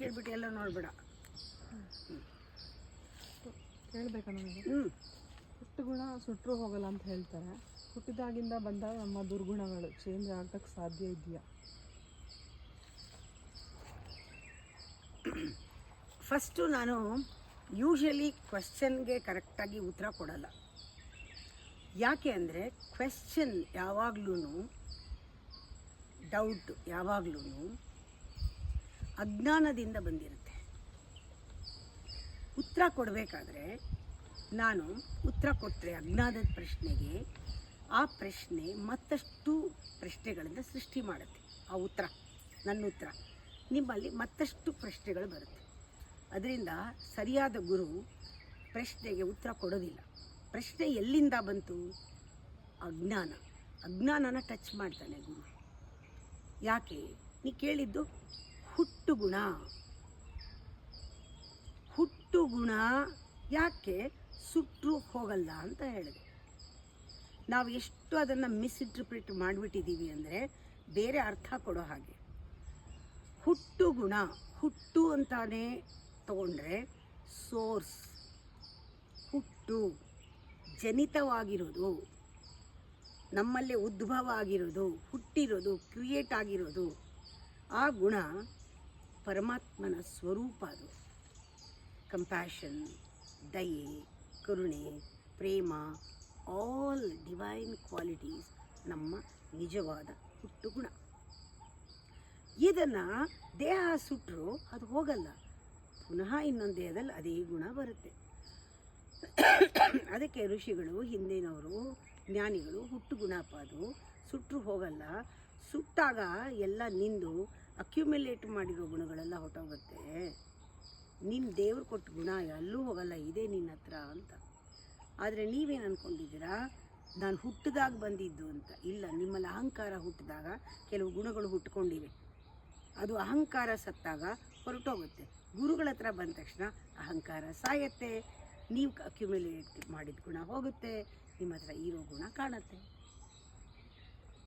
ಕೇಳ್ಬಿಟ್ಟು ಎಲ್ಲ ನೋಡ್ಬೇಡ. ಕೇಳಬೇಕಾ ನನಗೆ? ಹುಟ್ಟು ಗುಣ ಸುಟ್ಟರೂ ಹೋಗಲ್ಲ ಅಂತ ಹೇಳ್ತಾರೆ. ಹುಟ್ಟಿದಾಗಿಂದ ಬಂದಾಗ ನಮ್ಮ ದುರ್ಗುಣಗಳು ಚೇಂಜ್ ಆಗಕ್ಕೆ ಸಾಧ್ಯ ಇದೆಯಾ? ಫಸ್ಟು ನಾನು ಯೂಶಲಿ ಕ್ವೆಶ್ಚನ್ಗೆ ಕರೆಕ್ಟಾಗಿ ಉತ್ತರ ಕೊಡಲ್ಲ. ಯಾಕೆ ಅಂದರೆ ಕ್ವೆಶ್ಚನ್ ಯಾವಾಗಲೂ, ಡೌಟ್ ಯಾವಾಗಲೂ ಅಜ್ಞಾನದಿಂದ ಬಂದಿರುತ್ತೆ. ಉತ್ತರ ಕೊಡಬೇಕಾದ್ರೆ ನಾನು ಉತ್ತರ ಕೊಟ್ಟರೆ ಅಜ್ಞಾನದ ಪ್ರಶ್ನೆಗೆ ಆ ಪ್ರಶ್ನೆ ಮತ್ತಷ್ಟು ಪ್ರಶ್ನೆಗಳಿಂದ ಸೃಷ್ಟಿ ಮಾಡುತ್ತೆ. ಆ ಉತ್ತರ, ನನ್ನ ಉತ್ತರ ನಿಮ್ಮಲ್ಲಿ ಮತ್ತಷ್ಟು ಪ್ರಶ್ನೆಗಳು ಬರುತ್ತೆ. ಅದರಿಂದ ಸರಿಯಾದ ಗುರು ಪ್ರಶ್ನೆಗೆ ಉತ್ತರ ಕೊಡೋದಿಲ್ಲ. ಪ್ರಶ್ನೆ ಎಲ್ಲಿಂದ ಬಂತು? ಅಜ್ಞಾನನ ಟಚ್ ಮಾಡ್ತಾನೆ ಗುರು. ಯಾಕೆ? ನೀ ಕೇಳಿದ್ದು ಹುಟ್ಟು ಗುಣ ಯಾಕೆ ಸುಟ್ಟರೂ ಹೋಗಲ್ಲ ಅಂತ ಹೇಳಿದೆ. ನಾವು ಎಷ್ಟು ಅದನ್ನು ಮಿಸ್ಇಂಟರ್ಪ್ರಿಟ್ ಮಾಡಿಬಿಟ್ಟಿದ್ದೀವಿ ಅಂದರೆ ಬೇರೆ ಅರ್ಥ ಕೊಡೋ ಹಾಗೆ. ಹುಟ್ಟು ಗುಣ, ಹುಟ್ಟು ಅಂತಾನೆ ತಗೊಂಡ್ರೆ ಸೋರ್ಸ್, ಹುಟ್ಟು ಜನಿತವಾಗಿರೋದು, ನಮ್ಮಲ್ಲೇ ಉದ್ಭವ ಆಗಿರೋದು, ಹುಟ್ಟಿರೋದು, ಕ್ರಿಯೇಟ್ ಆಗಿರೋದು. ಆ ಗುಣ ಪರಮಾತ್ಮನ ಸ್ವರೂಪ. ಅದು ಕಂಪ್ಯಾಷನ್, ದಯೆ, ಕರುಣೆ, ಪ್ರೇಮ, ಆಲ್ ಡಿವೈನ್ ಕ್ವಾಲಿಟೀಸ್ ನಮ್ಮ ನಿಜವಾದ ಹುಟ್ಟು ಗುಣ. ಇದನ್ನು ದೇಹ ಸುಟ್ಟರು ಅದು ಹೋಗಲ್ಲ, ಪುನಃ ಇನ್ನೊಂದು ದೇಹದಲ್ಲಿ ಅದೇ ಗುಣ ಬರುತ್ತೆ. ಅದಕ್ಕೆ ಋಷಿಗಳು, ಹಿಂದಿನವರು, ಜ್ಞಾನಿಗಳು ಹುಟ್ಟು ಗುಣಪ್ಪ ಅದು ಸುಟ್ಟರು ಹೋಗಲ್ಲ. ಸುಟ್ಟಾಗ ಎಲ್ಲ ನಿಂದು ಅಕ್ಯುಮಿಲೇಟ್ ಮಾಡಿರೋ ಗುಣಗಳೆಲ್ಲ ಹೊಟ್ಟೋಗುತ್ತೆ. ನಿನ್ನ ದೇವ್ರು ಕೊಟ್ಟ ಗುಣ ಎಲ್ಲೂ ಹೋಗಲ್ಲ, ಇದೇ ನಿನ್ನ ಹತ್ರ ಅಂತ. ಆದರೆ ನೀವೇನು ಅಂದ್ಕೊಂಡಿದ್ದೀರಾ, ನಾನು ಹುಟ್ಟಿದಾಗ ಬಂದಿದ್ದು ಅಂತ. ಇಲ್ಲ, ನಿಮ್ಮಲ್ಲಿ ಅಹಂಕಾರ ಹುಟ್ಟಿದಾಗ ಕೆಲವು ಗುಣಗಳು ಹುಟ್ಕೊಂಡಿವೆ. ಅದು ಅಹಂಕಾರ ಸತ್ತಾಗ ಹೊರಟೋಗುತ್ತೆ. ಗುರುಗಳ ಹತ್ರ ಬಂದ ತಕ್ಷಣ ಅಹಂಕಾರ ಸಾಯತ್ತೆ, ನೀವು ಅಕ್ಯುಮಿಲೇಟ್ ಮಾಡಿದ ಗುಣ ಹೋಗುತ್ತೆ, ನಿಮ್ಮ ಹತ್ರ ಇರೋ ಗುಣ ಕಾಣುತ್ತೆ.